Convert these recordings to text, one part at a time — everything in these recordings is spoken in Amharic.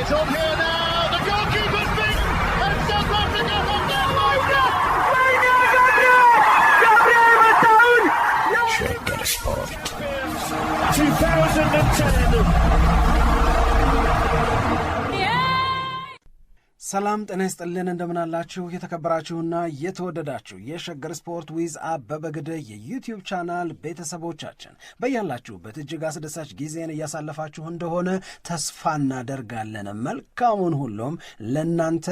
It's on here now. The goalkeeper's beat, and South Africa have done Shaker Sport 2010. ሰላም ጤና ይስጥልን እንደምናላችሁ የተከበራችሁና የተወደዳችሁ የሸገር ስፖርት ዊዝ አበበ ግደይ የዩቲዩብ ቻናል ቤተሰቦቻችን በያላችሁበት እጅግ አስደሳች ጊዜን እያሳለፋችሁ እንደሆነ ተስፋ እናደርጋለን። መልካሙን ሁሉም ለናንተ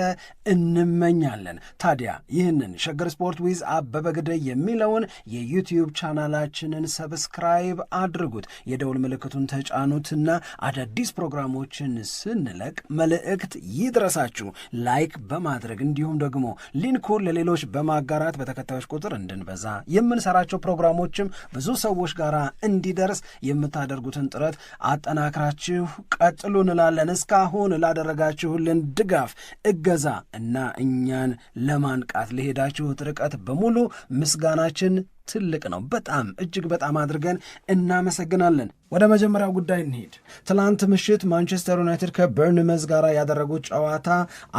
እንመኛለን። ታዲያ ይህንን ሸገር ስፖርት ዊዝ አበበ ግደይ የሚለውን የዩቲዩብ ቻናላችንን ሰብስክራይብ አድርጉት፣ የደውል ምልክቱን ተጫኑትና አዳዲስ ፕሮግራሞችን ስንለቅ መልእክት ይድረሳችሁ። ላይክ በማድረግ እንዲሁም ደግሞ ሊንኩን ለሌሎች በማጋራት በተከታዮች ቁጥር እንድንበዛ የምንሰራቸው ፕሮግራሞችም ብዙ ሰዎች ጋር እንዲደርስ የምታደርጉትን ጥረት አጠናክራችሁ ቀጥሉ እንላለን። እስካሁን ላደረጋችሁልን ድጋፍ፣ እገዛ እና እኛን ለማንቃት ለሄዳችሁት ርቀት በሙሉ ምስጋናችን ትልቅ ነው። በጣም እጅግ በጣም አድርገን እናመሰግናለን። ወደ መጀመሪያው ጉዳይ እንሄድ። ትላንት ምሽት ማንቸስተር ዩናይትድ ከበርንመዝ ጋር ያደረጉት ጨዋታ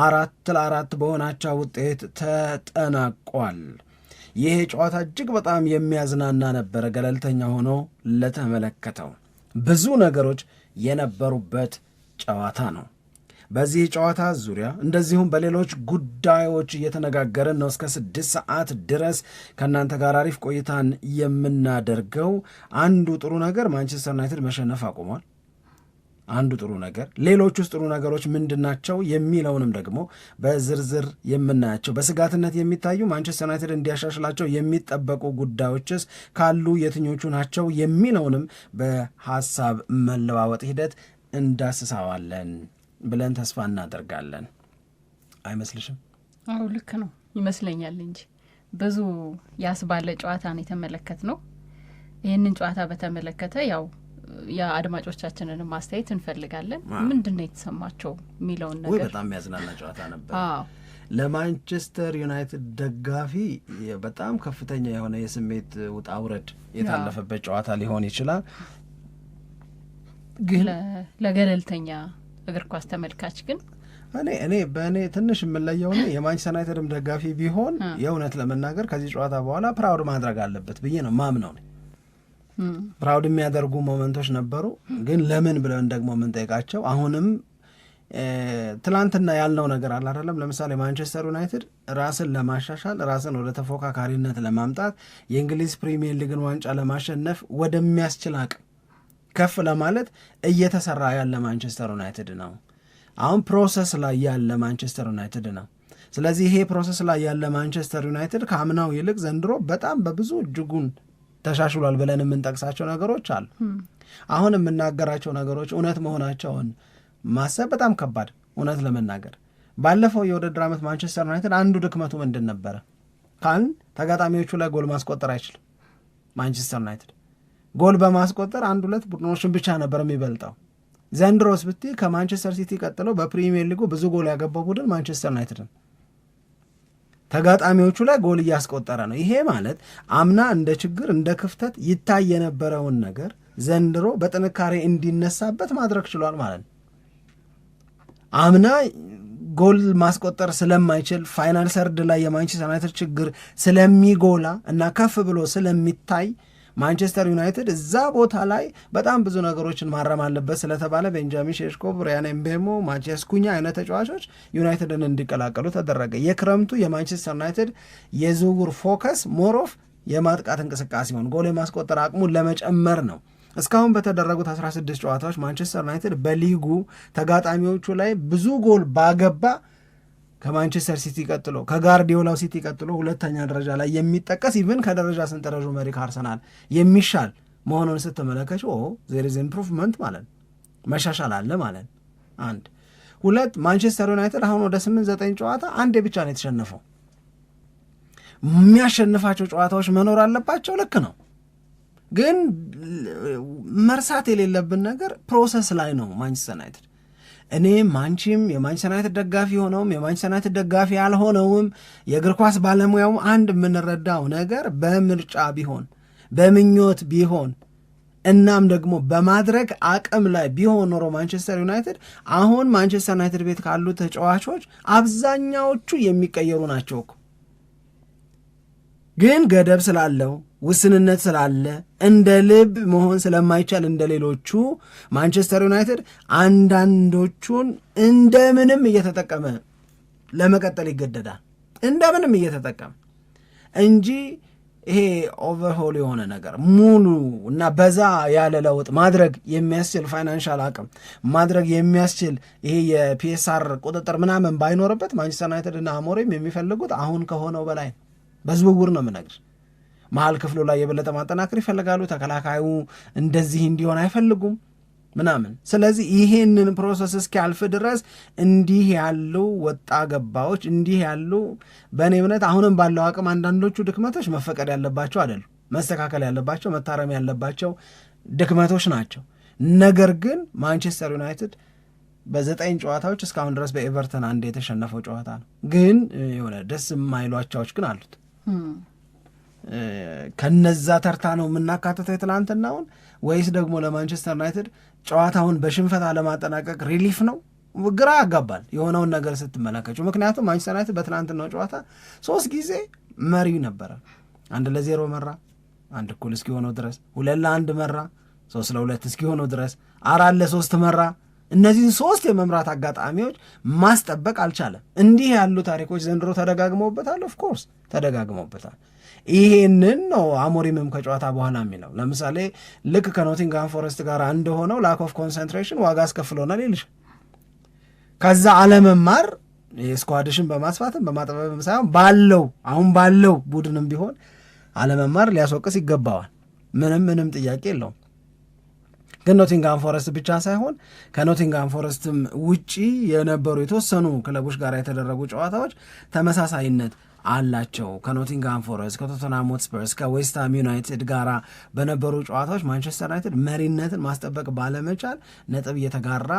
4-4 በሆናቸው ውጤት ተጠናቋል። ይሄ ጨዋታ እጅግ በጣም የሚያዝናና ነበረ። ገለልተኛ ሆኖ ለተመለከተው ብዙ ነገሮች የነበሩበት ጨዋታ ነው። በዚህ ጨዋታ ዙሪያ እንደዚሁም በሌሎች ጉዳዮች እየተነጋገርን ነው። እስከ 6 ሰዓት ድረስ ከእናንተ ጋር አሪፍ ቆይታን የምናደርገው። አንዱ ጥሩ ነገር ማንቸስተር ዩናይትድ መሸነፍ አቁሟል። አንዱ ጥሩ ነገር፣ ሌሎች ውስጥ ጥሩ ነገሮች ምንድናቸው የሚለውንም ደግሞ በዝርዝር የምናያቸው፣ በስጋትነት የሚታዩ ማንቸስተር ዩናይትድ እንዲያሻሽላቸው የሚጠበቁ ጉዳዮችስ ካሉ የትኞቹ ናቸው የሚለውንም በሀሳብ መለዋወጥ ሂደት እንዳስሳዋለን ብለን ተስፋ እናደርጋለን። አይመስልሽም? አዎ ልክ ነው ይመስለኛል እንጂ ብዙ ያስባለ ጨዋታን የተመለከት ነው። ይህንን ጨዋታ በተመለከተ ያው የአድማጮቻችንን ማስተያየት እንፈልጋለን። ምንድነው የተሰማቸው የሚለውን ነገር። በጣም ያዝናና ጨዋታ ነበር። ለማንቸስተር ዩናይትድ ደጋፊ በጣም ከፍተኛ የሆነ የስሜት ውጣ ውረድ የታለፈበት ጨዋታ ሊሆን ይችላል። ግን ለገለልተኛ እግር ኳስ ተመልካች ግን በእኔ ትንሽ የምለየው ነው የማንቸስተር ዩናይትድም ደጋፊ ቢሆን የእውነት ለመናገር ከዚህ ጨዋታ በኋላ ፕራውድ ማድረግ አለበት ብዬ ነው ማምነው። ፕራውድ የሚያደርጉ ሞመንቶች ነበሩ፣ ግን ለምን ብለን ደግሞ የምንጠይቃቸው አሁንም ትላንትና ያልነው ነገር አለ አይደለም። ለምሳሌ ማንቸስተር ዩናይትድ ራስን ለማሻሻል ራስን ወደ ተፎካካሪነት ለማምጣት የእንግሊዝ ፕሪሚየር ሊግን ዋንጫ ለማሸነፍ ወደሚያስችል አቅም ከፍ ለማለት እየተሰራ ያለ ማንቸስተር ዩናይትድ ነው። አሁን ፕሮሰስ ላይ ያለ ማንቸስተር ዩናይትድ ነው። ስለዚህ ይሄ ፕሮሰስ ላይ ያለ ማንቸስተር ዩናይትድ ከአምናው ይልቅ ዘንድሮ በጣም በብዙ እጅጉን ተሻሽሏል ብለን የምንጠቅሳቸው ነገሮች አሉ። አሁን የምናገራቸው ነገሮች እውነት መሆናቸውን ማሰብ በጣም ከባድ። እውነት ለመናገር ባለፈው የውድድር ዓመት ማንቸስተር ዩናይትድ አንዱ ድክመቱ ምንድን ነበረ ካልን ተጋጣሚዎቹ ላይ ጎል ማስቆጠር አይችልም። ማንቸስተር ዩናይትድ ጎል በማስቆጠር 1-2 ቡድኖችን ብቻ ነበር የሚበልጠው። ዘንድሮስ ብትይ ከማንቸስተር ሲቲ ቀጥሎ በፕሪሚየር ሊጉ ብዙ ጎል ያገባው ቡድን ማንቸስተር ዩናይትድ ነው። ተጋጣሚዎቹ ላይ ጎል እያስቆጠረ ነው። ይሄ ማለት አምና እንደ ችግር እንደ ክፍተት ይታይ የነበረውን ነገር ዘንድሮ በጥንካሬ እንዲነሳበት ማድረግ ችሏል ማለት ነው። አምና ጎል ማስቆጠር ስለማይችል ፋይናል ሰርድ ላይ የማንቸስተር ዩናይትድ ችግር ስለሚጎላ እና ከፍ ብሎ ስለሚታይ ማንቸስተር ዩናይትድ እዛ ቦታ ላይ በጣም ብዙ ነገሮችን ማረም አለበት ስለተባለ ቤንጃሚን ሼሽኮ፣ ብራያን ኤምቤሞ፣ ማቲያስ ኩኛ አይነት ተጫዋቾች ዩናይትድን እንዲቀላቀሉ ተደረገ። የክረምቱ የማንቸስተር ዩናይትድ የዝውውር ፎከስ ሞሮፍ የማጥቃት እንቅስቃሴ ሆን ጎል የማስቆጠር አቅሙን ለመጨመር ነው። እስካሁን በተደረጉት 16 ጨዋታዎች ማንቸስተር ዩናይትድ በሊጉ ተጋጣሚዎቹ ላይ ብዙ ጎል ባገባ ከማንቸስተር ሲቲ ቀጥሎ ከጋርዲዮላው ሲቲ ቀጥሎ ሁለተኛ ደረጃ ላይ የሚጠቀስ ኢቭን ከደረጃ ሰንጠረዡ መሪ ከአርሰናል የሚሻል መሆኑን ስትመለከች ዜር ኢዝ ኢምፕሩቭመንት ማለት መሻሻል አለ ማለት። 1 2 ማንቸስተር ዩናይትድ አሁን ወደ 8-9 ጨዋታ አንዴ ብቻ ነው የተሸነፈው። የሚያሸንፋቸው ጨዋታዎች መኖር አለባቸው። ልክ ነው፣ ግን መርሳት የሌለብን ነገር ፕሮሰስ ላይ ነው ማንቸስተር ዩናይትድ። እኔም አንቺም የማንቸስተር ዩናይትድ ደጋፊ ሆነውም የማንቸስተር ዩናይትድ ደጋፊ ያልሆነውም የእግር ኳስ ባለሙያውም አንድ የምንረዳው ነገር በምርጫ ቢሆን በምኞት ቢሆን እናም ደግሞ በማድረግ አቅም ላይ ቢሆን ኖሮ ማንቸስተር ዩናይትድ አሁን ማንቸስተር ዩናይትድ ቤት ካሉ ተጫዋቾች አብዛኛዎቹ የሚቀየሩ ናቸው እኮ። ግን ገደብ ስላለው ውስንነት ስላለ እንደ ልብ መሆን ስለማይቻል እንደ ሌሎቹ ማንቸስተር ዩናይትድ አንዳንዶቹን እንደምንም እየተጠቀመ ለመቀጠል ይገደዳል። እንደምንም እየተጠቀመ እንጂ ይሄ ኦቨርሆል የሆነ ነገር ሙሉ እና በዛ ያለ ለውጥ ማድረግ የሚያስችል ፋይናንሻል አቅም ማድረግ የሚያስችል ይሄ የፒኤስአር ቁጥጥር ምናምን ባይኖርበት ማንቸስተር ዩናይትድ እና አሞሪም የሚፈልጉት አሁን ከሆነው በላይ ነው። በዝውውር ነው የምነግርህ። መሀል ክፍሉ ላይ የበለጠ ማጠናከር ይፈልጋሉ። ተከላካዩ እንደዚህ እንዲሆን አይፈልጉም ምናምን። ስለዚህ ይሄንን ፕሮሰስ እስኪያልፍ ድረስ እንዲህ ያሉ ወጣ ገባዎች እንዲህ ያሉ በእኔ እምነት አሁንም ባለው አቅም አንዳንዶቹ ድክመቶች መፈቀድ ያለባቸው አይደሉም፣ መስተካከል ያለባቸው መታረም ያለባቸው ድክመቶች ናቸው። ነገር ግን ማንቸስተር ዩናይትድ በ9 ጨዋታዎች እስካሁን ድረስ በኤቨርተን አንድ የተሸነፈው ጨዋታ ነው። ግን የሆነ ደስ የማይሏቸዎች ግን አሉት። ከነዛ ተርታ ነው የምናካተተው የትናንትናውን ወይስ ደግሞ ለማንቸስተር ዩናይትድ ጨዋታውን በሽንፈት አለማጠናቀቅ ሪሊፍ ነው? ግራ ያጋባል የሆነውን ነገር ስትመለከቱ። ምክንያቱም ማንቸስተር ዩናይትድ በትናንትናው ጨዋታ 3 ጊዜ መሪ ነበረ። 1-0 መራ 1-1 እስኪሆነው ድረስ፣ 2-1 መራ 3-2 እስኪሆነው ድረስ፣ 4-3 መራ። እነዚህን 3 የመምራት አጋጣሚዎች ማስጠበቅ አልቻለም። እንዲህ ያሉ ታሪኮች ዘንድሮ ተደጋግመውበታል። ኦፍኮርስ ተደጋግመውበታል። ይሄንን ነው አሞሪምም ከጨዋታ በኋላ የሚለው። ለምሳሌ ልክ ከኖቲንግሃም ፎረስት ጋር እንደሆነው ላክ ኦፍ ኮንሰንትሬሽን ዋጋ አስከፍሎናል ይልሽ። ከዛ አለመማር ስኳድሽን በማስፋትም በማጥበብም ሳይሆን አሁን ባለው ቡድንም ቢሆን አለመማር ሊያስወቅስ ይገባዋል። ምንም ጥያቄ የለውም። ግን ኖቲንግሃም ፎረስት ብቻ ሳይሆን ከኖቲንግሃም ፎረስትም ውጪ የነበሩ የተወሰኑ ክለቦች ጋር የተደረጉ ጨዋታዎች ተመሳሳይነት አላቸው። ከኖቲንግሃም ፎረስት፣ ከቶተንሃም ሆትስፐርስ፣ ከዌስትሃም ዩናይትድ ጋር በነበሩ ጨዋታዎች ማንቸስተር ዩናይትድ መሪነትን ማስጠበቅ ባለመቻል ነጥብ እየተጋራ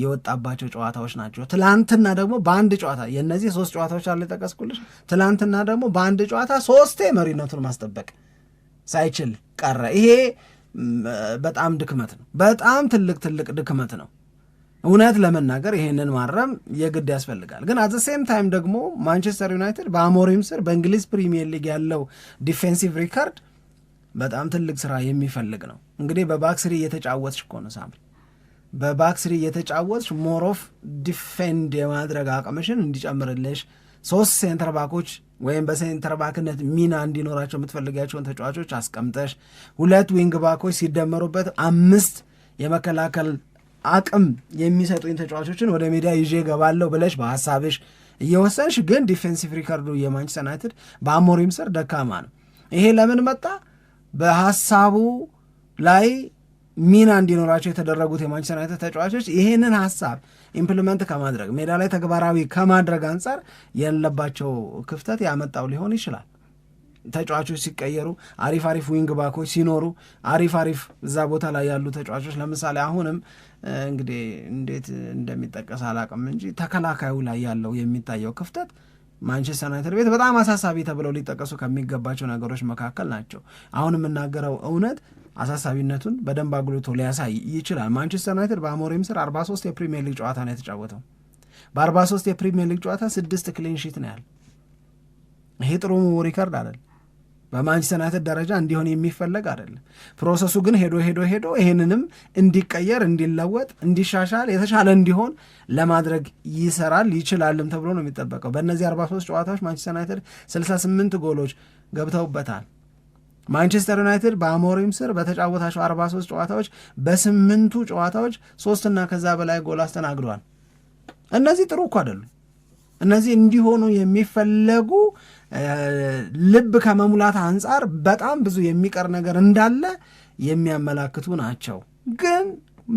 የወጣባቸው ጨዋታዎች ናቸው። ትላንትና ደግሞ በአንድ ጨዋታ የእነዚህ 3 ጨዋታዎች አለ የጠቀስኩልሽ። ትላንትና ደግሞ በአንድ ጨዋታ 3 መሪነቱን ማስጠበቅ ሳይችል ቀረ። ይሄ በጣም ድክመት ነው። በጣም ትልቅ ድክመት ነው። እውነት ለመናገር ይሄንን ማረም የግድ ያስፈልጋል። ግን አት ዘ ሴም ታይም ደግሞ ማንቸስተር ዩናይትድ በአሞሪም ስር በእንግሊዝ ፕሪሚየር ሊግ ያለው ዲፌንሲቭ ሪካርድ በጣም ትልቅ ስራ የሚፈልግ ነው። እንግዲህ በባክስሪ እየተጫወትሽ እኮ ነው ሳምሪ፣ በባክስሪ እየተጫወትሽ ሞሮፍ ዲፌንድ የማድረግ አቅምሽን እንዲጨምርልሽ 3 ሴንተር ባኮች ወይም በሴንተር ባክነት ሚና እንዲኖራቸው የምትፈልጋቸውን ተጫዋቾች አስቀምጠሽ 2 ዊንግ ባኮች ሲደመሩበት 5 የመከላከል አቅም የሚሰጡኝ ተጫዋቾችን ወደ ሜዳ ይዤ ገባለሁ ብለሽ በሐሳብሽ እየወሰንሽ፣ ግን ዲፌንሲቭ ሪካርዱ የማንቸስተር ዩናይትድ በአሞሪም ስር ደካማ ነው። ይሄ ለምን መጣ? በሐሳቡ ላይ ሚና እንዲኖራቸው የተደረጉት የማንቸስተር ዩናይትድ ተጫዋቾች ይሄንን ሐሳብ ኢምፕሊመንት ከማድረግ ሜዳ ላይ ተግባራዊ ከማድረግ አንጻር ያለባቸው ክፍተት ያመጣው ሊሆን ይችላል። ተጫዋቾች ሲቀየሩ አሪፍ ዊንግ ባኮች ሲኖሩ አሪፍ እዛ ቦታ ላይ ያሉ ተጫዋቾች ለምሳሌ አሁንም እንግዲህ እንዴት እንደሚጠቀስ አላቅም እንጂ ተከላካዩ ላይ ያለው የሚታየው ክፍተት ማንቸስተር ዩናይትድ ቤት በጣም አሳሳቢ ተብለው ሊጠቀሱ ከሚገባቸው ነገሮች መካከል ናቸው። አሁን የምናገረው እውነት አሳሳቢነቱን በደንብ አጉልቶ ሊያሳይ ይችላል። ማንቸስተር ዩናይትድ በአሞሪም ስር 43 የፕሪሚየር ሊግ ጨዋታ ነው የተጫወተው። በ43 የፕሪሚየር ሊግ ጨዋታ 6 ክሊን ሺት ነው ያለ። ይሄ ጥሩ ሪከርድ አይደል? በማንቸስተር ዩናይትድ ደረጃ እንዲሆን የሚፈለግ አይደለም። ፕሮሰሱ ግን ሄዶ ይሄንንም እንዲቀየር፣ እንዲለወጥ፣ እንዲሻሻል፣ የተሻለ እንዲሆን ለማድረግ ይችላልም ተብሎ ነው የሚጠበቀው። በእነዚህ 43 ጨዋታዎች ማንቸስተር ዩናይትድ 68 ጎሎች ገብተውበታል። ማንቸስተር ዩናይትድ በአሞሪም ስር በተጫወታቸው 43 ጨዋታዎች በ8ቱ ጨዋታዎች 3 እና ከዛ በላይ ጎል አስተናግዷል። እነዚህ ጥሩ እኮ አይደሉም። እነዚህ እንዲሆኑ የሚፈለጉ ልብ ከመሙላት አንጻር በጣም ብዙ የሚቀር ነገር እንዳለ የሚያመላክቱ ናቸው። ግን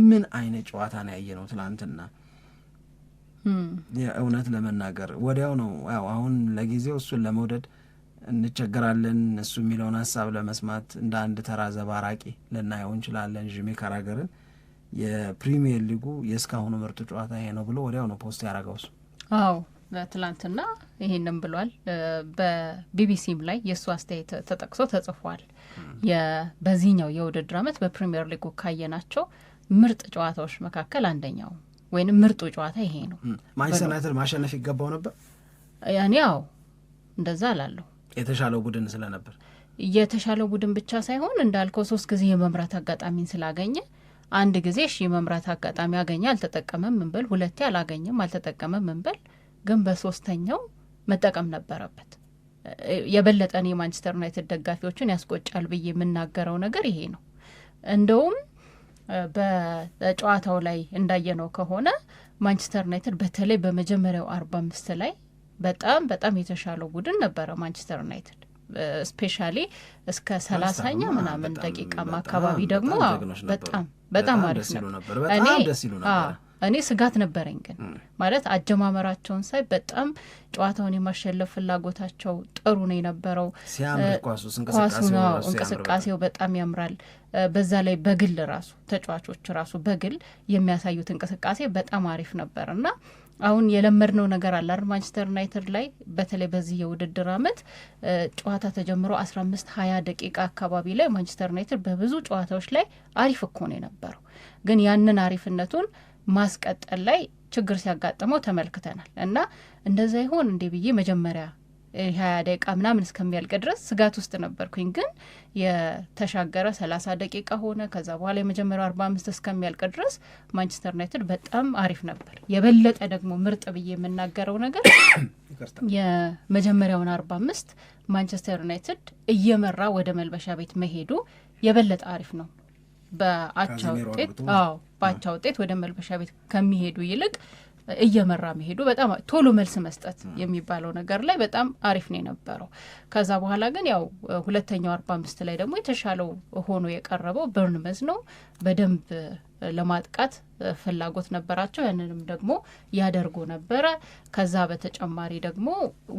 ምን አይነት ጨዋታ ነው ያየነው ትናንትና? የእውነት ለመናገር ወዲያው ነው አሁን ለጊዜው እሱን ለመውደድ እንቸገራለን። እሱ የሚለውን ሀሳብ ለመስማት እንደ አንድ ተራ ዘባራቂ ልናየው እንችላለን። ጂሚ ካራገርን የፕሪሚየር ሊጉ የእስካሁኑ ምርጡ ጨዋታ ይሄ ነው ብሎ ወዲያው ነው ፖስት ያደረገው እሱ። ትላንትና ይሄንን ብሏል። በቢቢሲም ላይ የእሱ አስተያየት ተጠቅሶ ተጽፏል። በዚህኛው የውድድር ዓመት በፕሪሚየር ሊጉ ካየናቸው ምርጥ ጨዋታዎች መካከል አንደኛው ወይም ምርጡ ጨዋታ ይሄ ነው። ማንቸስተር ዩናይትድ ማሸነፍ ይገባው ነበር። ያኔ ያው እንደዛ አላለሁ። የተሻለው ቡድን ስለነበር የተሻለው ቡድን ብቻ ሳይሆን እንዳልከው 3 ጊዜ የመምራት አጋጣሚን ስላገኘ አንድ ጊዜ የመምራት አጋጣሚ አገኘ አልተጠቀመም እንበል፣ ሁለቴ አላገኘም አልተጠቀመም እንበል፣ ግን በሶስተኛው መጠቀም ነበረበት። የበለጠ እኔ የማንቸስተር ዩናይትድ ደጋፊዎችን ያስቆጫል ብዬ የምናገረው ነገር ይሄ ነው። እንደውም በጨዋታው ላይ እንዳየነው ከሆነ ማንቸስተር ዩናይትድ በተለይ በመጀመሪያው 45 ላይ በጣም በጣም የተሻለው ቡድን ነበረ ማንቸስተር ዩናይትድ ስፔሻሊ እስከ 30ኛ ምናምን ደቂቃ አካባቢ ደግሞ በጣም አሪፍ ነበር። እኔ ስጋት ነበረኝ ግን ማለት አጀማመራቸውን ሳይ በጣም ጨዋታውን የማሸነፍ ፍላጎታቸው ጥሩ ነው የነበረው። እንቅስቃሴው በጣም ያምራል። በዛ ላይ በግል ራሱ ተጫዋቾች ራሱ በግል የሚያሳዩት እንቅስቃሴ በጣም አሪፍ ነበር እና አሁን የለመድነው ነገር አለ ማንቸስተር ዩናይትድ ላይ በተለይ በዚህ የውድድር ዓመት ጨዋታ ተጀምሮ 15-20 ደቂቃ አካባቢ ላይ ማንቸስተር ዩናይትድ በብዙ ጨዋታዎች ላይ አሪፍ እኮ ነው የነበረው፣ ግን ያንን አሪፍነቱን ማስቀጠል ላይ ችግር ሲያጋጥመው ተመልክተናል እና እንደዛ ይሆን እንዴ ብዬ መጀመሪያ 20 ደቂቃ ምናምን እስከሚያልቅ ድረስ ስጋት ውስጥ ነበርኩኝ። ግን የተሻገረ 30 ደቂቃ ሆነ። ከዛ በኋላ የመጀመሪያው 45 እስከሚያልቅ ድረስ ማንቸስተር ዩናይትድ በጣም አሪፍ ነበር። የበለጠ ደግሞ ምርጥ ብዬ የምናገረው ነገር የመጀመሪያውን 45 ማንቸስተር ዩናይትድ እየመራ ወደ መልበሻ ቤት መሄዱ የበለጠ አሪፍ ነው። በአቻ ውጤት ወደ መልበሻ ቤት ከሚሄዱ ይልቅ እየመራ መሄዱ በጣም ቶሎ መልስ መስጠት የሚባለው ነገር ላይ በጣም አሪፍ ነው የነበረው። ከዛ በኋላ ግን ያው ሁለተኛው 45 ላይ ደግሞ የተሻለው ሆኖ የቀረበው በርንመዝ ነው። በደንብ ለማጥቃት ፍላጎት ነበራቸው፣ ያንንም ደግሞ ያደርጉ ነበረ። ከዛ በተጨማሪ ደግሞ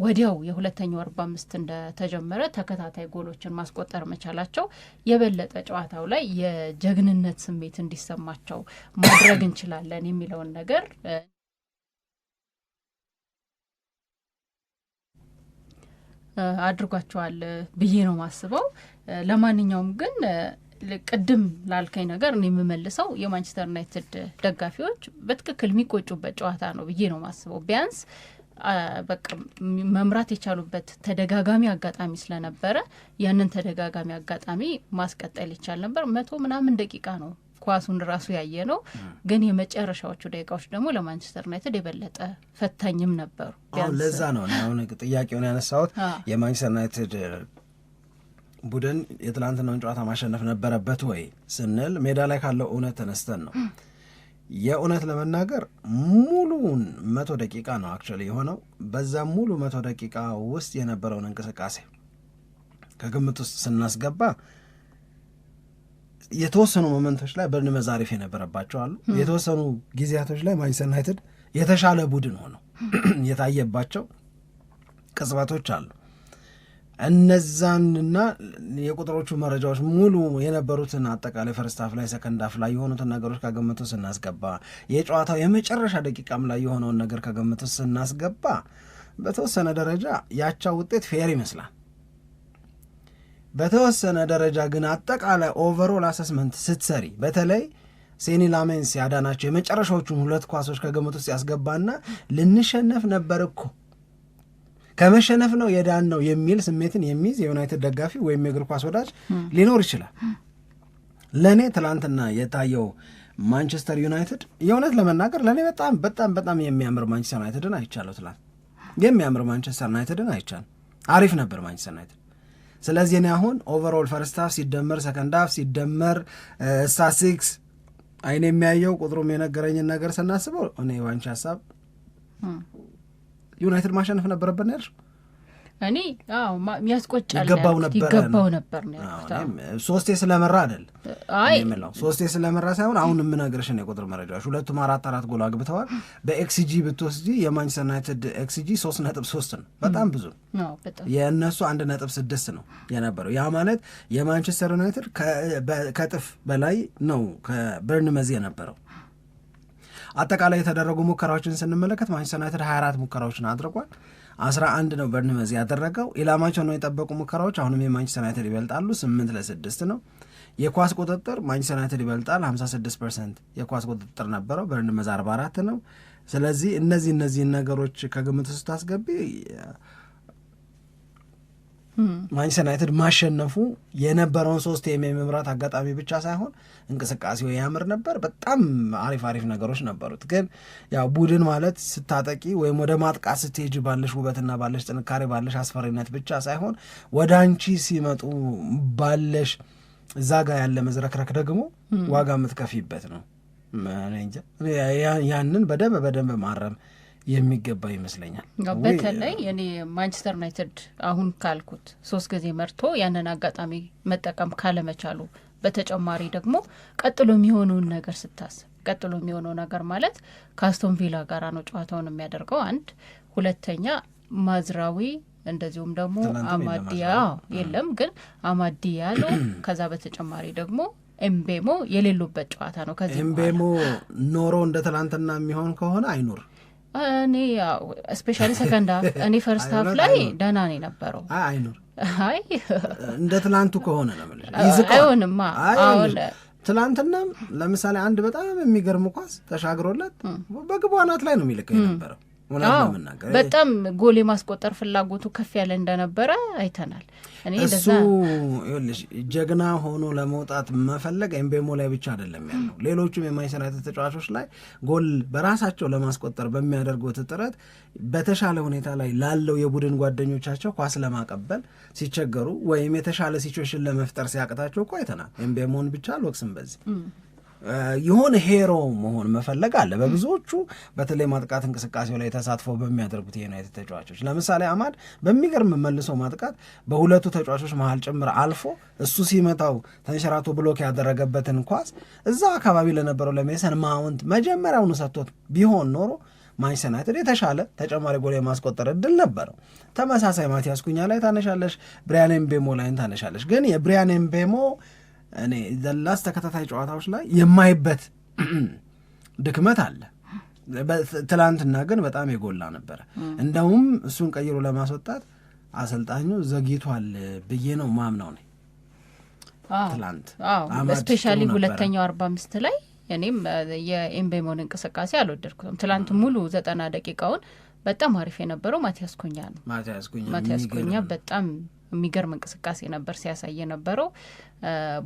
ወዲያው የሁለተኛው 45 እንደተጀመረ ተከታታይ ጎሎችን ማስቆጠር መቻላቸው የበለጠ ጨዋታው ላይ የጀግንነት ስሜት እንዲሰማቸው ማድረግ እንችላለን የሚለውን ነገር አድርጓቸዋል ብዬ ነው ማስበው። ለማንኛውም ግን ቅድም ላልከኝ ነገር እኔ የምመልሰው የማንቸስተር ዩናይትድ ደጋፊዎች በትክክል የሚቆጩበት ጨዋታ ነው ብዬ ነው ማስበው። ቢያንስ በቃ መምራት የቻሉበት ተደጋጋሚ አጋጣሚ ስለነበረ ያንን ተደጋጋሚ አጋጣሚ ማስቀጠል ይቻል ነበር። 100 ምናምን ደቂቃ ነው ኳሱን ራሱ ያየ ነው። ግን የመጨረሻዎቹ ደቂቃዎች ደግሞ ለማንቸስተር ዩናይትድ የበለጠ ፈታኝም ነበሩ። አሁን ለዛ ነው አሁን ጥያቄውን ያነሳሁት የማንቸስተር ዩናይትድ ቡድን የትላንትናውን ጨዋታ ማሸነፍ ነበረበት ወይ ስንል ሜዳ ላይ ካለው እውነት ተነስተን ነው። የእውነት ለመናገር ሙሉውን 100 ደቂቃ ነው አክቹዋሊ የሆነው። በዛ ሙሉ 100 ደቂቃ ውስጥ የነበረውን እንቅስቃሴ ከግምት ውስጥ ስናስገባ የተወሰኑ ሞመንቶች ላይ በርንመዝ አሪፍ የነበረባቸው አሉ። የተወሰኑ ጊዜያቶች ላይ ማንቸስተር ዩናይትድ የተሻለ ቡድን ሆነው የታየባቸው ቅጽበቶች አሉ። እነዛንና የቁጥሮቹ መረጃዎች ሙሉ የነበሩትን አጠቃላይ ፈርስት ሃፍ ላይ ሰከንድ ሃፍ ላይ የሆኑትን ነገሮች ከግምት ውስጥ ስናስገባ የጨዋታው የመጨረሻ ደቂቃም ላይ የሆነውን ነገር ከግምት ውስጥ ስናስገባ በተወሰነ ደረጃ ያቻው ውጤት ፌር ይመስላል። በተወሰነ ደረጃ ግን አጠቃላይ ኦቨርኦል አሰስመንት ስትሰሪ በተለይ ሴኒ ላሜንስ ያዳናቸው የመጨረሻዎቹን 2 ኳሶች ከግምት ውስጥ ያስገባና ልንሸነፍ ነበር እኮ ከመሸነፍ ነው የዳን ነው የሚል ስሜትን የሚይዝ የዩናይትድ ደጋፊ ወይም የእግር ኳስ ወዳጅ ሊኖር ይችላል። ለእኔ ትላንትና የታየው ማንቸስተር ዩናይትድ የእውነት ለመናገር ለእኔ በጣም በጣም በጣም የሚያምር ማንቸስተር ዩናይትድን አይቻለሁ። ትላንት የሚያምር ማንቸስተር ዩናይትድን አይቻለሁ። አሪፍ ነበር ማንቸስተር ዩናይትድ። ስለዚህ እኔ አሁን ኦቨርኦል ፈርስት ሃፍ ሲደመር ሰከንድ ሃፍ ሲደመር ስታቲስቲክስ አይን የሚያየው ቁጥሩም የነገረኝን ነገር ስናስበው እኔ ዋንቻ ሀሳብ ዩናይትድ ማሸነፍ ነበረበት ነው ያልሽው። እኔ የሚያስቆጫል ይገባው ነበር ነው ያልኩት። 3 ስለመራ አይደል የምለው 3 ስለመራ ሳይሆን አሁን የምነግርሽ ነው የቁጥር መረጃዎች 2 4 ጎል አግብተዋል። በኤክስጂ ብትወስጂ የማንቸስተር ዩናይትድ ኤክስጂ 3.3 ነው። በጣም ብዙ ነው። የእነሱ 1.6 ነው የነበረው። ያ ማለት የማንቸስተር ዩናይትድ ከጥፍ በላይ ነው ከበርንመዝ የነበረው። አጠቃላይ የተደረጉ ሙከራዎችን ስንመለከት ማንቸስተር ዩናይትድ 24 ሙከራዎችን አድርጓል። 11 ነው በርንመዝ ያደረገው። ኢላማቸው ነው የጠበቁ ሙከራዎች አሁንም የማንቸስተር ዩናይትድ ይበልጣሉ፣ 8-6 ነው። የኳስ ቁጥጥር ማንቸስተር ዩናይትድ ይበልጣል፣ 56% የኳስ ቁጥጥር ነበረው፣ በርንመዝ 44 ነው። ስለዚህ እነዚህን ነገሮች ከግምት ውስጥ አስገቢ ማንቸስተር ዩናይትድ ማሸነፉ የነበረውን 3 የመምራት አጋጣሚ ብቻ ሳይሆን እንቅስቃሴው ያምር ነበር። በጣም አሪፍ ነገሮች ነበሩት። ግን ያው ቡድን ማለት ስታጠቂ ወይም ወደ ማጥቃት ስትሄጂ ባለሽ ውበትና ባለሽ ጥንካሬ ባለሽ አስፈሪነት ብቻ ሳይሆን ወደ አንቺ ሲመጡ ባለሽ እዛ ጋር ያለ መዝረክረክ ደግሞ ዋጋ የምትከፊበት ነው። ያንን በደንብ ማረም የሚገባ ይመስለኛል። በተለይ እኔ ማንቸስተር ዩናይትድ አሁን ካልኩት 3 ጊዜ መርቶ ያንን አጋጣሚ መጠቀም ካለመቻሉ በተጨማሪ ደግሞ ቀጥሎ የሚሆነውን ነገር ስታስብ ቀጥሎ የሚሆነው ነገር ማለት ከአስቶን ቪላ ጋር ነው ጨዋታውን የሚያደርገው። 1 2ኛ ማዝራዊ እንደዚሁም ደግሞ አማዲያ የለም ግን አማዲያሎ ከዛ በተጨማሪ ደግሞ ኤምቤሞ የሌሉበት ጨዋታ ነው። ከዚህ ኤምቤሞ ኖሮ እንደ ትናንትና የሚሆን ከሆነ አይኑር እኔ ስፔሻሊ ሰከንድ ሃፍ እኔ ፈርስት ሃፍ ላይ ደህና ነው የነበረው። አይኑር እንደ ትላንቱ ከሆነ ነው አይሆንማ። አሁን ትላንትናም ለምሳሌ አንድ በጣም የሚገርም ኳስ ተሻግሮለት በግቡ አናት ላይ ነው የሚልከው የነበረው። በጣም ጎል የማስቆጠር ፍላጎቱ ከፍ ያለ እንደነበረ አይተናል። እሱ ይኸውልሽ ጀግና ሆኖ ለመውጣት መፈለግ ኤምቤሞ ላይ ብቻ አይደለም ያለው፣ ሌሎቹም የማንቸስተር ዩናይትድ ተጫዋቾች ላይ ጎል በራሳቸው ለማስቆጠር በሚያደርጉት ጥረት በተሻለ ሁኔታ ላይ ላለው የቡድን ጓደኞቻቸው ኳስ ለማቀበል ሲቸገሩ ወይም የተሻለ ሲቹዌሽን ለመፍጠር ሲያቅታቸው እኮ አይተናል። ኤምቤሞን ብቻ አልወቅስም በዚህ የሆነ ሄሮ መሆን መፈለግ አለ በብዙዎቹ በተለይ ማጥቃት እንቅስቃሴው ላይ ተሳትፎ በሚያደርጉት የዩናይትድ ተጫዋቾች። ለምሳሌ አማድ በሚገርም መልሶ ማጥቃት በሁለቱ ተጫዋቾች መሀል ጭምር አልፎ እሱ ሲመታው ተንሸራቶ ብሎክ ያደረገበትን ኳስ እዛው አካባቢ ለነበረው ለሜሰን ማውንት መጀመሪያውኑ ሰጥቶት ቢሆን ኖሮ ማንቸስተር ዩናይትድ የተሻለ ተጨማሪ ጎል የማስቆጠር እድል ነበረው። ተመሳሳይ ማቲያስ ኩኛ ላይ ታነሻለሽ፣ ብሪያን ኤምቤሞ ላይ ታነሻለሽ። ግን የብሪያን ኤምቤሞ እኔ ዘላስ ተከታታይ ጨዋታዎች ላይ የማይበት ድክመት አለ። ትላንትና ግን በጣም የጎላ ነበረ። እንደውም እሱን ቀይሮ ለማስወጣት አሰልጣኙ ዘግይቷል ብዬ ነው ማምነው ነኝ። ትላንት ስፔሻሊ ሁለተኛው 45 ላይ እኔም የኤምቤሞን እንቅስቃሴ አልወደድኩትም። ትላንት ሙሉ 90 ደቂቃውን በጣም አሪፍ የነበረው ማቲያስ ኩኛ ነው። ማቲያስ ኩኛ በጣም የሚገርም እንቅስቃሴ ነበር ሲያሳይ የነበረው።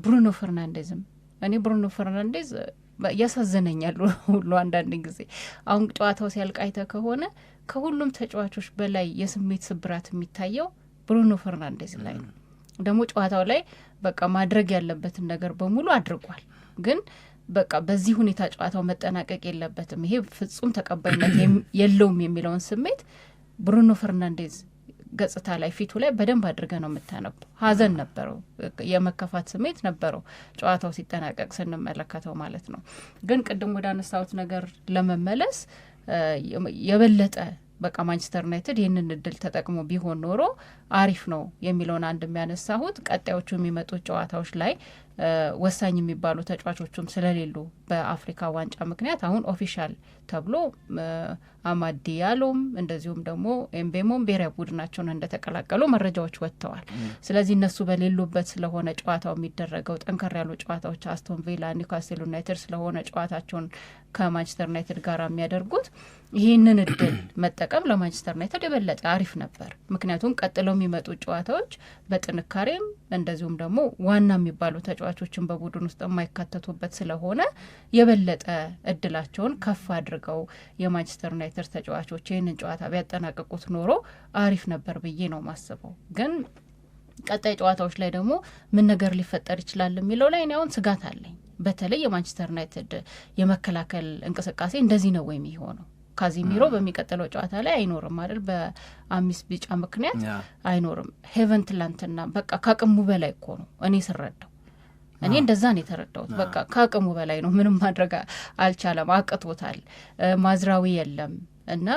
ብሩኖ ፈርናንዴዝም እኔ ብሩኖ ፈርናንዴዝ ያሳዝነኛል ሁሉ አንዳንድ ጊዜ አሁን ጨዋታው ሲያልቅ አይተህ ከሆነ ከሁሉም ተጫዋቾች በላይ የስሜት ስብራት የሚታየው ብሩኖ ፈርናንዴዝ ላይ ነው። ደግሞ ጨዋታው ላይ በቃ ማድረግ ያለበትን ነገር በሙሉ አድርጓል። ግን በቃ በዚህ ሁኔታ ጨዋታው መጠናቀቅ የለበትም፣ ይሄ ፍጹም ተቀባይነት የለውም የሚለውን ስሜት ብሩኖ ፈርናንዴዝ ገጽታ ላይ ፊቱ ላይ በደንብ አድርገ ነው የምታነበው። ሀዘን ነበረው፣ የመከፋት ስሜት ነበረው ጨዋታው ሲጠናቀቅ ስንመለከተው ማለት ነው። ግን ቅድም ወደ አነሳሁት ነገር ለመመለስ የበለጠ በቃ ማንቸስተር ዩናይትድ ይህንን እድል ተጠቅሞ ቢሆን ኖሮ አሪፍ ነው የሚለውን አንድ የሚያነሳሁት ቀጣዮቹ የሚመጡት ጨዋታዎች ላይ ወሳኝ የሚባሉ ተጫዋቾቹም ስለሌሉ በአፍሪካ ዋንጫ ምክንያት አሁን ኦፊሻል ተብሎ አማድ ዲያሎም እንደዚሁም ደግሞ ኤምቤሞም ብሔራዊ ቡድናቸውን እንደተቀላቀሉ መረጃዎች ወጥተዋል። ስለዚህ እነሱ በሌሉበት ስለሆነ ጨዋታው የሚደረገው ጠንከር ያሉ ጨዋታዎች አስቶን ቪላ፣ ኒውካስል ዩናይትድ ስለሆነ ጨዋታቸውን ከማንቸስተር ዩናይትድ ጋር የሚያደርጉት ይህንን እድል መጠቀም ለማንቸስተር ዩናይትድ የበለጠ አሪፍ ነበር። ምክንያቱም ቀጥለው የሚመጡ ጨዋታዎች በጥንካሬም እንደዚሁም ደግሞ ዋና የሚባሉ ተጫዋቾችን በቡድን ውስጥ የማይካተቱበት ስለሆነ የበለጠ እድላቸውን ከፍ አድርገው የማንቸስተር ዩናይትድ ተጫዋቾች ይህንን ጨዋታ ቢያጠናቅቁት ኖሮ አሪፍ ነበር ብዬ ነው ማስበው። ግን ቀጣይ ጨዋታዎች ላይ ደግሞ ምን ነገር ሊፈጠር ይችላል የሚለው ላይ እኔ አሁን ስጋት አለኝ። በተለይ የማንቸስተር ዩናይትድ የመከላከል እንቅስቃሴ እንደዚህ ነው ወይ የሚሆነው? ካዚሚሮ በሚቀጥለው ጨዋታ ላይ አይኖርም አይደል? በ5 ቢጫ ምክንያት አይኖርም። ሄቨን ትላንትና በቃ ከአቅሙ በላይ እኮ ነው እኔ ስረዳው። እኔ እንደዛ ነው የተረዳሁት። በቃ ከአቅሙ በላይ ነው፣ ምንም ማድረግ አልቻለም፣ አቅቶታል። ማዝራዊ የለም እና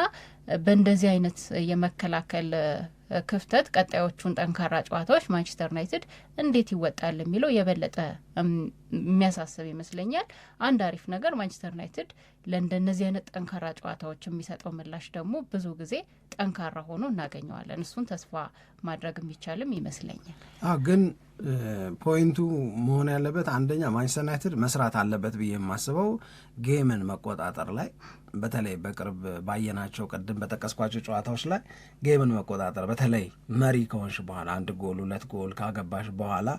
በእንደዚህ አይነት የመከላከል ክፍተት ቀጣዮቹን ጠንካራ ጨዋታዎች ማንቸስተር ዩናይትድ እንዴት ይወጣል የሚለው የበለጠ የሚያሳስብ ይመስለኛል። አንድ አሪፍ ነገር ማንቸስተር ዩናይትድ ለእንደነዚህ አይነት ጠንካራ ጨዋታዎች የሚሰጠው ምላሽ ደግሞ ብዙ ጊዜ ጠንካራ ሆኖ እናገኘዋለን። እሱን ተስፋ ማድረግ የሚቻልም ይመስለኛል። ግን ፖይንቱ መሆን ያለበት አንደኛ ማንቸስተር ዩናይትድ መስራት አለበት ብዬ የማስበው ጌምን መቆጣጠር ላይ፣ በተለይ በቅርብ ባየናቸው ቅድም በጠቀስኳቸው ጨዋታዎች ላይ ጌምን መቆጣጠር፣ በተለይ መሪ ከሆንሽ በኋላ 1 ጎል 2 ጎል ካገባሽ በኋላ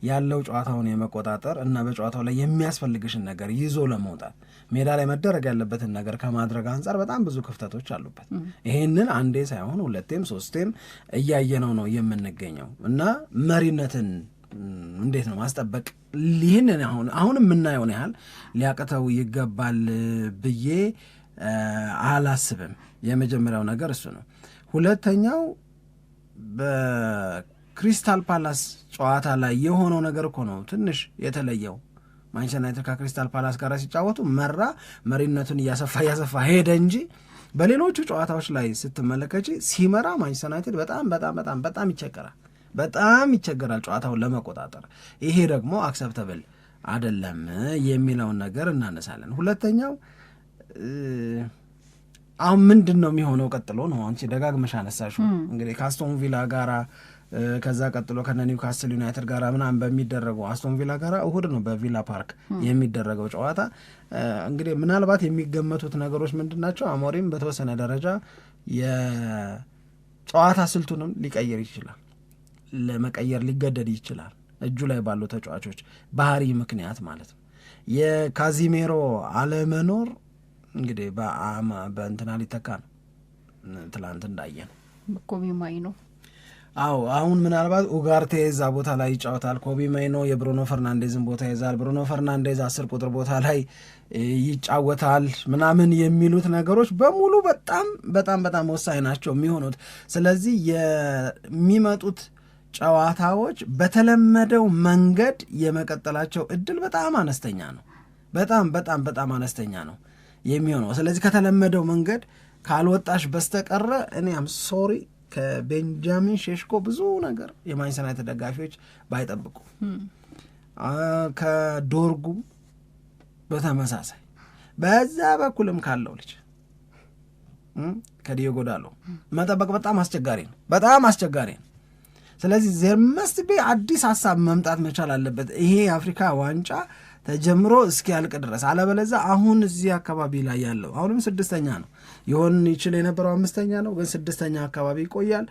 ያለው ጨዋታውን የመቆጣጠር እና በጨዋታው ላይ የሚያስፈልግሽን ነገር ይዞ ለመውጣት ሜዳ ላይ መደረግ ያለበትን ነገር ከማድረግ አንጻር በጣም ብዙ ክፍተቶች አሉበት። ይሄንን አንዴ ሳይሆን 2ም 3ም እያየነው ነው የምንገኘው እና መሪነትን እንዴት ነው ማስጠበቅ ይህንን አሁን የምናየውን ያህል ሊያቅተው ይገባል ብዬ አላስብም። የመጀመሪያው ነገር እሱ ነው። ሁለተኛው በክሪስታል ፓላስ ጨዋታ ላይ የሆነው ነገር እኮ ነው ትንሽ የተለየው። ማንቸስተር ዩናይትድ ከክሪስታል ፓላስ ጋር ሲጫወቱ መሪነቱን እያሰፋ ሄደ እንጂ በሌሎቹ ጨዋታዎች ላይ ስትመለከች ሲመራ ማንቸስተር ዩናይትድ በጣም ይቸገራል ጨዋታውን ለመቆጣጠር። ይሄ ደግሞ አክሰፕተብል አይደለም የሚለውን ነገር እናነሳለን። ሁለተኛው አሁን ምንድን ነው የሚሆነው ቀጥሎ ነው። አንቺ ደጋግመሽ አነሳሽው እንግዲህ ከአስቶን ቪላ ጋራ ከዛ ቀጥሎ ከነ ኒውካስል ዩናይትድ ጋራ ምናምን በሚደረገው አስቶን ቪላ ጋራ እሁድ ነው በቪላ ፓርክ የሚደረገው ጨዋታ። እንግዲህ ምናልባት የሚገመቱት ነገሮች ምንድን ናቸው? አሞሪም በተወሰነ ደረጃ የጨዋታ ስልቱንም ሊቀይር ይችላል፣ ለመቀየር ሊገደድ ይችላል፣ እጁ ላይ ባሉ ተጫዋቾች ባህሪ ምክንያት ማለት ነው። የካዚሜሮ አለመኖር እንግዲህ በእንትና ሊተካ ነው። ትላንት እንዳየን ኮቢ ማይኖ አሁን ምናልባት ኡጋርቴ እዛ ቦታ ላይ ይጫወታል። ኮቢ ማይኖ የብሩኖ ፈርናንዴዝን ቦታ ይዛል። ብሩኖ ፈርናንዴዝ 10 ቁጥር ቦታ ላይ ይጫወታል ምናምን የሚሉት ነገሮች በሙሉ በጣም ወሳኝ ናቸው የሚሆኑት። ስለዚህ የሚመጡት ጨዋታዎች በተለመደው መንገድ የመቀጠላቸው እድል በጣም አነስተኛ ነው። በጣም አነስተኛ ነው የሚሆነው። ስለዚህ ከተለመደው መንገድ ካልወጣሽ በስተቀረ እኔ አም ሶሪ ከቤንጃሚን ሼሽኮ ብዙ ነገር የማንቸስተር ዩናይትድ ደጋፊዎች ባይጠብቁ፣ ከዶርጉ በተመሳሳይ በዛ በኩልም ካለው ልጅ ከዲዮጎ ዳሎ መጠበቅ በጣም አስቸጋሪ ነው። ስለዚህ ዘርመስት አዲስ ሀሳብ መምጣት መቻል አለበት። ይሄ የአፍሪካ ዋንጫ ተጀምሮ እስኪያልቅ ድረስ አለበለዛ አሁን እዚህ አካባቢ ላይ ያለው አሁንም 6ኛ ነው ይሆን ይችል የነበረው 5ኛ ነው፣ ግን 6ኛ አካባቢ ይቆያል።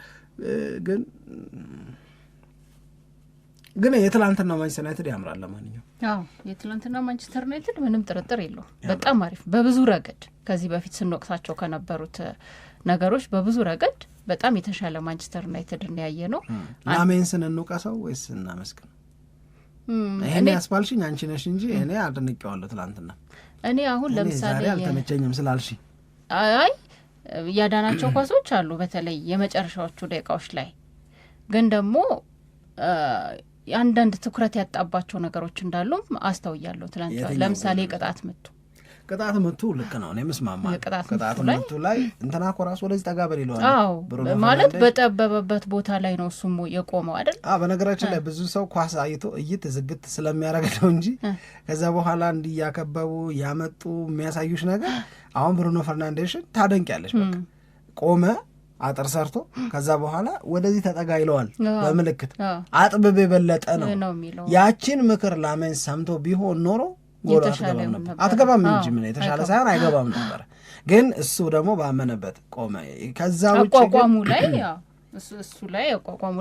ግን የትላንትና ማንቸስተር ዩናይትድ ያምራል። ለማንኛውም የትላንትና ማንቸስተር ዩናይትድ ምንም ጥርጥር የለውም በጣም አሪፍ፣ በብዙ ረገድ ከዚህ በፊት ስንወቅሳቸው ከነበሩት ነገሮች በብዙ ረገድ በጣም የተሻለ ማንቸስተር ዩናይትድ ያየ ነው። ላሜንስን እንውቀሰው ወይስ እናመስግን? ይሄኔ ያስባልሽኝ አንቺ ነሽ እንጂ እኔ አድንቄዋለሁ ትላንትና። እኔ አሁን ለምሳሌ አልተመቸኝም ስላልሽ ያዳናቸው ኳሶች አሉ፣ በተለይ የመጨረሻዎቹ ደቂቃዎች ላይ ግን ደግሞ አንዳንድ ትኩረት ያጣባቸው ነገሮች እንዳሉም አስተውያለሁ ትላንት። ለምሳሌ ቅጣት ምቱ ልክ ነው፣ እኔ መስማማ። ቅጣት ምቱ ላይ እንትና እኮ ራሱ ወደዚህ ጠጋ በል ይለዋል ማለት በጠበበበት ቦታ ላይ ነው እሱም የቆመው አይደል? በነገራችን ላይ ብዙ ሰው ኳስ አይቶ ዝግት ስለሚያደርግ ነው እንጂ ከዛ በኋላ እንዲያከበቡ ያመጡ የሚያሳዩሽ ነገር አሁን ብሩኖ ፈርናንዴሽን ታደንቂያለሽ። በቃ ቆመ አጥር ሰርቶ ከዛ በኋላ ወደዚህ ተጠጋ ይለዋል በምልክት አጥብብ የበለጠ ነው። ያቺን ምክር ላሜንስ ሰምቶ ቢሆን ኖሮ አትገባም እንጂ ምን የተሻለ ሳይሆን አይገባም ነበር። ግን እሱ ደግሞ ባመነበት ቆመ። ከዛ ውጪ አቋቋሙ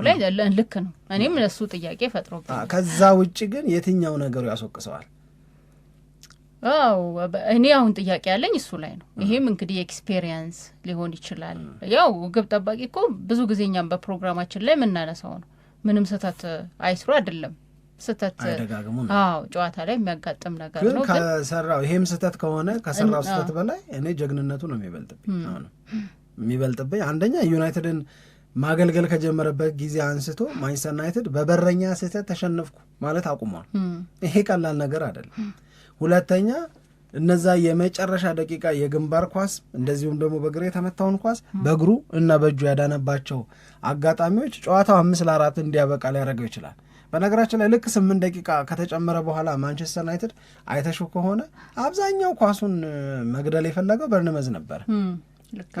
ላይ ልክ ነው። እኔም ለሱ ጥያቄ ፈጥሮብኛል። ከዛ ውጪ ግን የትኛው ነገሩ ያስወቅሰዋል? እኔ አሁን ጥያቄ ያለኝ እሱ ላይ ነው። ይሄም እንግዲህ ኤክስፔሪየንስ ሊሆን ይችላል። ያው ግብ ጠባቂ እኮ ብዙ ጊዜ እኛም በፕሮግራማችን ላይ የምናነሳው ነው። ምንም ስህተት አይስሩ አይደለም፣ ስህተት ጨዋታ ላይ የሚያጋጥም ነገር ነው። ግን ከሰራው ይሄም ስህተት ከሆነ ከሰራው ስህተት በላይ እኔ ጀግንነቱ ነው የሚበልጥብኝ። አንደኛ ዩናይትድን ማገልገል ከጀመረበት ጊዜ አንስቶ ማንቸስተር ዩናይትድ በበረኛ ስህተት ተሸነፍኩ ማለት አቁሟል። ይሄ ቀላል ነገር አይደለም። ሁለተኛ እነዛ የመጨረሻ ደቂቃ የግንባር ኳስ እንደዚሁም ደግሞ በእግር የተመታውን ኳስ በእግሩ እና በእጁ ያዳነባቸው አጋጣሚዎች ጨዋታው 5-4 እንዲያበቃ ሊያደርገው ይችላል። በነገራችን ላይ ልክ 8 ደቂቃ ከተጨመረ በኋላ ማንቸስተር ዩናይትድ አይተሹ ከሆነ አብዛኛው ኳሱን መግደል የፈለገው በርንመዝ ነበር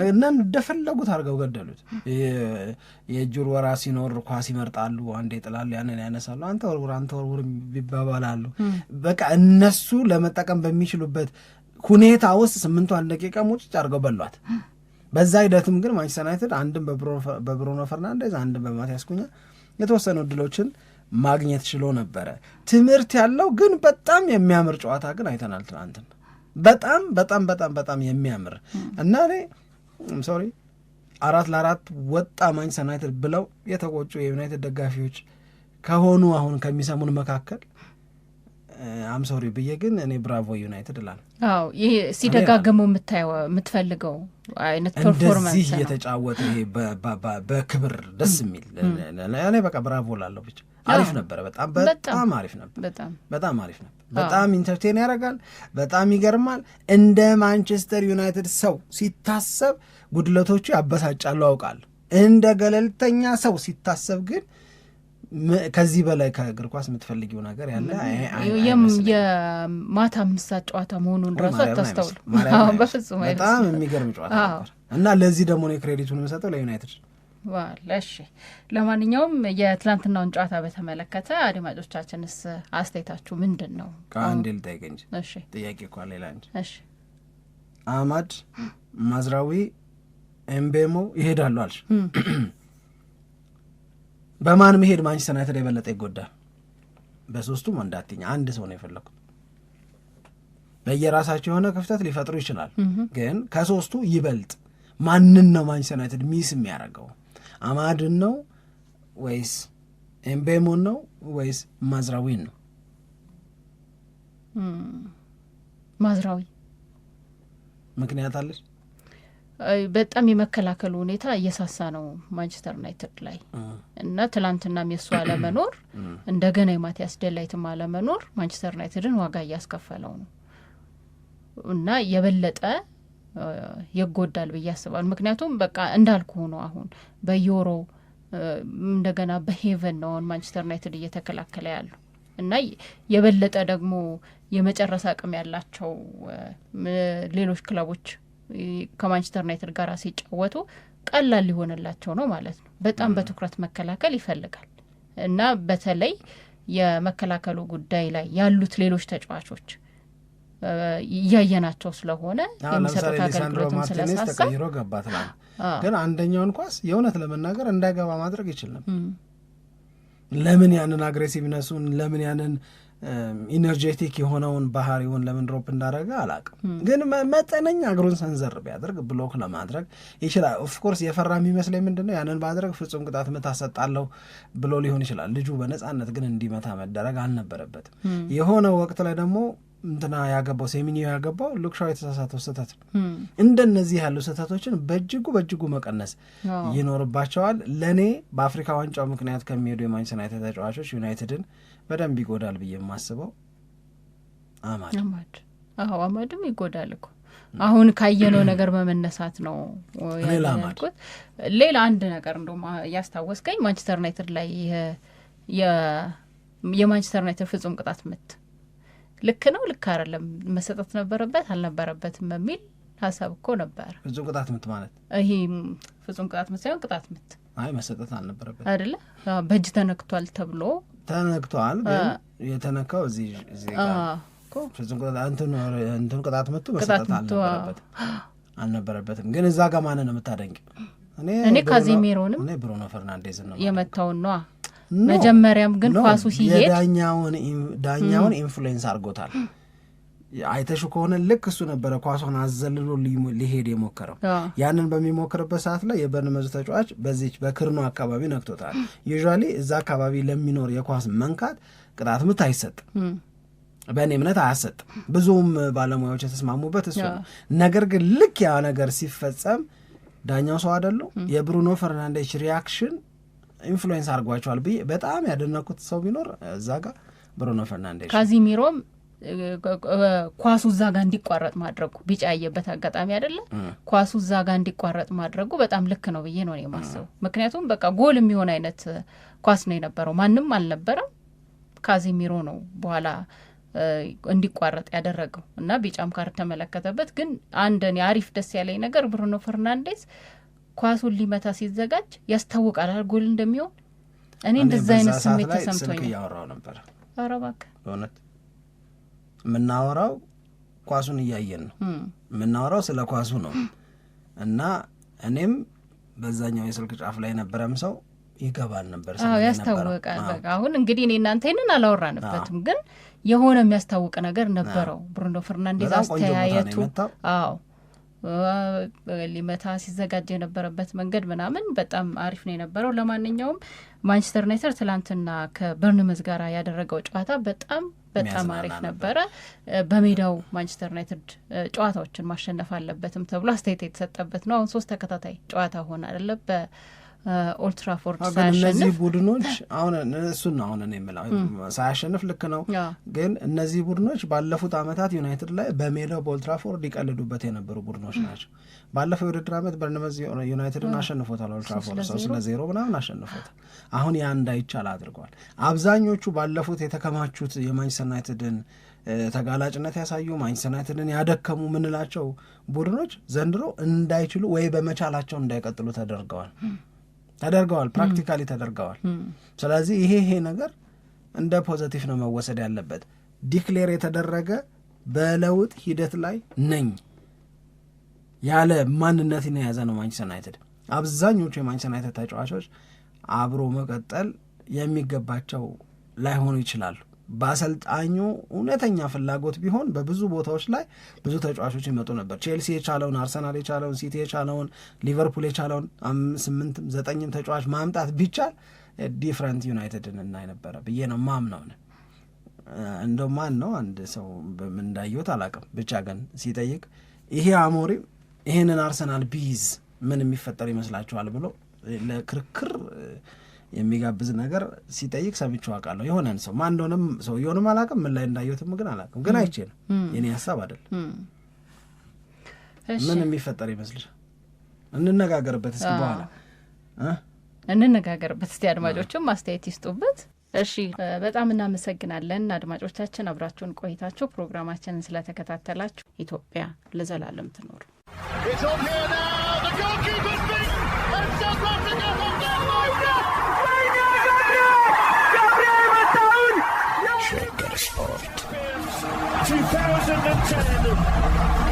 እና እንደፈለጉት አድርገው ገደሉት። የእጁር ወራ ሲኖር ኳስ ይመርጣሉ፣ አንዴ ጥላሉ፣ ያንን ያነሳሉ፣ አንተ ወርውር ይባባላሉ። በቃ እነሱ ለመጠቀም በሚችሉበት ሁኔታ ውስጥ 8 ደቂቃ ሙጭጭ አድርገው በሏት። በዛ ሂደትም ግን ማንቸስተር ዩናይትድ አንድም በብሩኖ ፈርናንዴዝ አንድም በማቲያስ ኩኛ የተወሰኑ እድሎችን ማግኘት ችሎ ነበረ። ትምህርት ያለው ግን በጣም የሚያምር ጨዋታ ግን አይተናል ትናንትና። በጣም በጣም በጣም በጣም የሚያምር እና እኔ ሶሪ 4-4 ወጣ ማንቸስተር ዩናይትድ ብለው የተቆጩ የዩናይትድ ደጋፊዎች ከሆኑ አሁን ከሚሰሙን መካከል ሶሪ ብዬ ግን እኔ ብራቮ ዩናይትድ እላለሁ። አዎ ይሄ ሲደጋገሙ የምትፈልገው አይነት ፐርፎርማንስ እንደዚህ እየተጫወተ ይሄ በክብር ደስ የሚል እኔ በቃ ብራቮ እላለሁ ብቻ። አሪፍ ነበረ። በጣም በጣም አሪፍ ነበር። በጣም አሪፍ ነበር። በጣም ኢንተርቴን ያደርጋል። በጣም ይገርማል። እንደ ማንቸስተር ዩናይትድ ሰው ሲታሰብ ጉድለቶቹ ያበሳጫሉ አውቃለሁ። እንደ ገለልተኛ ሰው ሲታሰብ ግን ከዚህ በላይ ከእግር ኳስ የምትፈልጊው ነገር ያለ የማታ 5 ሰዓት ጨዋታ መሆኑን ራሱ አታስተውሉ። በፍጹም በጣም የሚገርም ጨዋታ ነበር እና ለዚህ ደግሞ ነው ክሬዲቱን የምሰጠው ለዩናይትድ። እሺ ለማንኛውም የትላንትናውን ጨዋታ በተመለከተ አድማጮቻችንስ አስተያየታችሁ ምንድን ነው? ከአንዴ ልጠይቅ እንጂ ጥያቄ እኮ ሌላ እንጂ። እሺ አህመድ፣ ማዝራዊ፣ ኤምቤሞ ይሄዳሉ አልሽ። በማን መሄድ ማንቸስተር ዩናይትድ የበለጠ ይጎዳል? በሶስቱም እንዳትኛ አንድ ሰው ነው የፈለኩት። በየራሳቸው የሆነ ክፍተት ሊፈጥሩ ይችላል፣ ግን ከሶስቱ ይበልጥ ማንን ነው ማንቸስተር ዩናይትድ ሚስ የሚያደርገው? አማድን ነው ወይስ ኤምቤሞን ነው ወይስ ማዝራዊን ነው? ማዝራዊ። ምክንያት አለች። በጣም የመከላከሉ ሁኔታ እየሳሳ ነው ማንቸስተር ዩናይትድ ላይ እና ትላንትናም የሱ አለመኖር እንደገና የማቲያስ ዴላይትም አለመኖር ማንቸስተር ዩናይትድን ዋጋ እያስከፈለው ነው እና የበለጠ ይጎዳል ብዬ አስባለሁ። ምክንያቱም በቃ እንዳልኩ ነው አሁን በዩሮ እንደገና በሄቨን ነው ማንቸስተር ዩናይትድ እየተከላከለ ያለው እና የበለጠ ደግሞ የመጨረስ አቅም ያላቸው ሌሎች ክለቦች ከማንቸስተር ዩናይትድ ጋር ሲጫወቱ ቀላል ሊሆንላቸው ነው ማለት ነው። በጣም በትኩረት መከላከል ይፈልጋል እና በተለይ የመከላከሉ ጉዳይ ላይ ያሉት ሌሎች ተጫዋቾች እያየናቸው ስለሆነ የሚሰጡት አገልግሎትም ስለሳሳ ተቀይሮ ገባት ነው። ግን አንደኛውን ኳስ የእውነት ለመናገር እንዳይገባ ማድረግ ይችላል። ለምን ያንን አግሬሲቭነሱን ለምን ያንን ኢነርጄቲክ የሆነውን ባህሪውን ለምን ድሮፕ እንዳደረገ አላቅም። ግን መጠነኛ እግሩን ሰንዘር ቢያደርግ ብሎክ ለማድረግ ይችላል። ኦፍኮርስ የፈራ የሚመስለኝ ምንድነው ያንን ባድረግ ፍጹም ቅጣት ምት አሰጣለሁ ብሎ ሊሆን ይችላል። ልጁ በነጻነት ግን እንዲመታ መደረግ አልነበረበትም። የሆነ ወቅት ላይ ደግሞ እንትና ያገባው ሴሚኒዮ ያገባው ሉክሻው የተሳሳተው ስህተት ነው። እንደነዚህ ያሉ ስህተቶችን በእጅጉ መቀነስ ይኖርባቸዋል። ለእኔ በአፍሪካ ዋንጫው ምክንያት ከሚሄዱ የማንቸስተር ዩናይትድ ተጫዋቾች ዩናይትድን በደንብ ይጎዳል ብዬ የማስበው አማድም ይጎዳል እኮ አሁን ካየነው ነገር በመነሳት ነው ያልኩት። ሌላ አንድ ነገር እንደውም ያስታወስከኝ ማንቸስተር ዩናይትድ ላይ የማንቸስተር ዩናይትድ ፍጹም ቅጣት ምት ልክ ነው ልክ አይደለም መሰጠት ነበረበት አልነበረበትም የሚል ሀሳብ እኮ ነበር። ፍጹም ቅጣት ምት ማለት ይሄ ፍጹም ቅጣት ምት ሳይሆን ቅጣት ምት መሰጠት አልነበረበት አይደለ? በእጅ ተነክቷል ተብሎ ተነክቷል። ግን የተነካው እዚህ ጋር ፍጹም ቅጣት ምቱ መሰጠት አልነበረበትም። ግን እዛ ጋር ማንን ነው የምታደንቂ? እኔ ካዜሜሮንም እኔ ብሩኖ ፈርናንዴዝን ነው የመታውን ነዋ። መጀመሪያም ግን ኳሱ ሲሄድ ዳኛውን ኢንፍሉዌንስ አድርጎታል። አይተሹ ከሆነ ልክ እሱ ነበረ ኳሷን አዘልሎ ሊሄድ የሞከረው። ያንን በሚሞክርበት ሰዓት ላይ የበርንመዝ ተጫዋች በዚች በክርኑ አካባቢ ነክቶታል። ዩዥዋሊ እዛ አካባቢ ለሚኖር የኳስ መንካት ቅጣት ምት አይሰጥም፣ በእኔ እምነት አያሰጥም። ብዙም ባለሙያዎች የተስማሙበት እሱ ነው። ነገር ግን ልክ ያ ነገር ሲፈጸም ዳኛው ሰው አይደለም የብሩኖ ፈርናንዴዝ ሪያክሽን ኢንፍሉዌንስ አድርጓቸዋል ብዬ በጣም ያደነኩት ሰው ቢኖር እዛ ጋር ብሩኖ ፈርናንዴዝ። ካዚሚሮም ኳሱ እዛ ጋር እንዲቋረጥ ማድረጉ ቢጫ ያየበት አጋጣሚ አይደለ ኳሱ እዛ ጋር እንዲቋረጥ ማድረጉ በጣም ልክ ነው ብዬ ነው የማስበው። ምክንያቱም በቃ ጎል የሚሆን አይነት ኳስ ነው የነበረው፣ ማንም አልነበረም። ካዚሚሮ ነው በኋላ እንዲቋረጥ ያደረገው እና ቢጫም ካርድ ተመለከተበት። ግን አንደን አሪፍ ደስ ያለኝ ነገር ብሩኖ ፈርናንዴዝ ኳሱን ሊመታ ሲዘጋጅ ያስታውቃል ጎል እንደሚሆን። እኔ እንደዛ አይነት ስሜት ተሰምቶኝ ያወራው ነበር። ኧረ እባክህ በእውነት የምናወራው ኳሱን እያየን ነው የምናወራው ስለ ኳሱ ነው። እና እኔም በዛኛው የስልክ ጫፍ ላይ ነበረም ሰው ይገባል ነበር። ያስታውቃል። በቃ አሁን እንግዲህ እኔ እናንተ ይሄንን አላወራንበትም፣ ግን የሆነ የሚያስታውቅ ነገር ነበረው ብሩኖ ፈርናንዴዝ አስተያየቱ። ሊመታ ሲዘጋጅ የነበረበት መንገድ ምናምን በጣም አሪፍ ነው የነበረው። ለማንኛውም ማንቸስተር ዩናይትድ ትላንትና ከበርንመዝ ጋር ያደረገው ጨዋታ በጣም አሪፍ ነበረ። በሜዳው ማንቸስተር ዩናይትድ ጨዋታዎችን ማሸነፍ አለበትም ተብሎ አስተያየት የተሰጠበት ነው። አሁን 3 ተከታታይ ጨዋታ ሆነ አይደለ በኦልድ ትራፎርድ ሳያሸንፍ። እነዚህ ቡድኖች አሁን እሱን አሁን እኔ የምለው ሳያሸንፍ ልክ ነው፣ ግን እነዚህ ቡድኖች ባለፉት አመታት ዩናይትድ ላይ በሜዳው በኦልድ ትራፎርድ ይቀልዱበት የነበሩ ቡድኖች ናቸው። ባለፈው የውድድር አመት በርንመዝ ዩናይትድን አሸንፎታል። ኦልድ ትራፎርድ 3-0 ምናምን አሸንፎታል። አሁን ያ እንዳይቻል አድርገዋል። አብዛኞቹ ባለፉት የተከማቹት የማንቸስተር ዩናይትድን ተጋላጭነት ያሳዩ ማንቸስተር ዩናይትድን ያደከሙ ምንላቸው ቡድኖች ዘንድሮ እንዳይችሉ ወይ በመቻላቸው እንዳይቀጥሉ ተደርገዋል፣ ፕራክቲካሊ ተደርገዋል። ስለዚህ ይሄ ነገር እንደ ፖዘቲቭ ነው መወሰድ ያለበት። ዲክሌር የተደረገ በለውጥ ሂደት ላይ ነኝ ያለ ማንነትን የያዘ ነው ማንቸስተር ዩናይትድ። አብዛኞቹ የማንቸስተር ዩናይትድ ተጫዋቾች አብሮ መቀጠል የሚገባቸው ላይሆኑ ይችላሉ። በአሰልጣኙ እውነተኛ ፍላጎት ቢሆን በብዙ ቦታዎች ላይ ብዙ ተጫዋቾች ይመጡ ነበር። ቼልሲ የቻለውን፣ አርሰናል የቻለውን፣ ሲቲ የቻለውን፣ ሊቨርፑል የቻለውን 8-9 ተጫዋች ማምጣት ቢቻል ዲፍረንት ዩናይትድን እናይ ነበረ ብዬ ነው ማምነው። እንደው ማን ነው አንድ ሰው እንዳየሁት አላውቅም፣ ብቻ ግን ሲጠይቅ ይሄ አሞሪም ይሄንን አርሰናል ቢይዝ ምን የሚፈጠር ይመስላችኋል ብሎ ለክርክር የሚጋብዝ ነገር ሲጠይቅ ሰምቼው አውቃለሁ። የሆነን ሰው ማን እንደሆነም ሰውየውንም አላውቅም፣ ምን ላይ እንዳየሁትም ግን አላውቅም። ግን አይቼ ነው፣ የኔ ሀሳብ አይደለም። ምን የሚፈጠር ይመስልሽ? እንነጋገርበት እስኪ፣ በኋላ እንነጋገርበት እስቲ። አድማጮችም አስተያየት ይስጡበት። እሺ፣ በጣም እናመሰግናለን አድማጮቻችን፣ አብራችሁን ቆይታችሁ ፕሮግራማችንን ስለተከታተላችሁ። ኢትዮጵያ ለዘላለም ትኖር። Shaker Sport 2010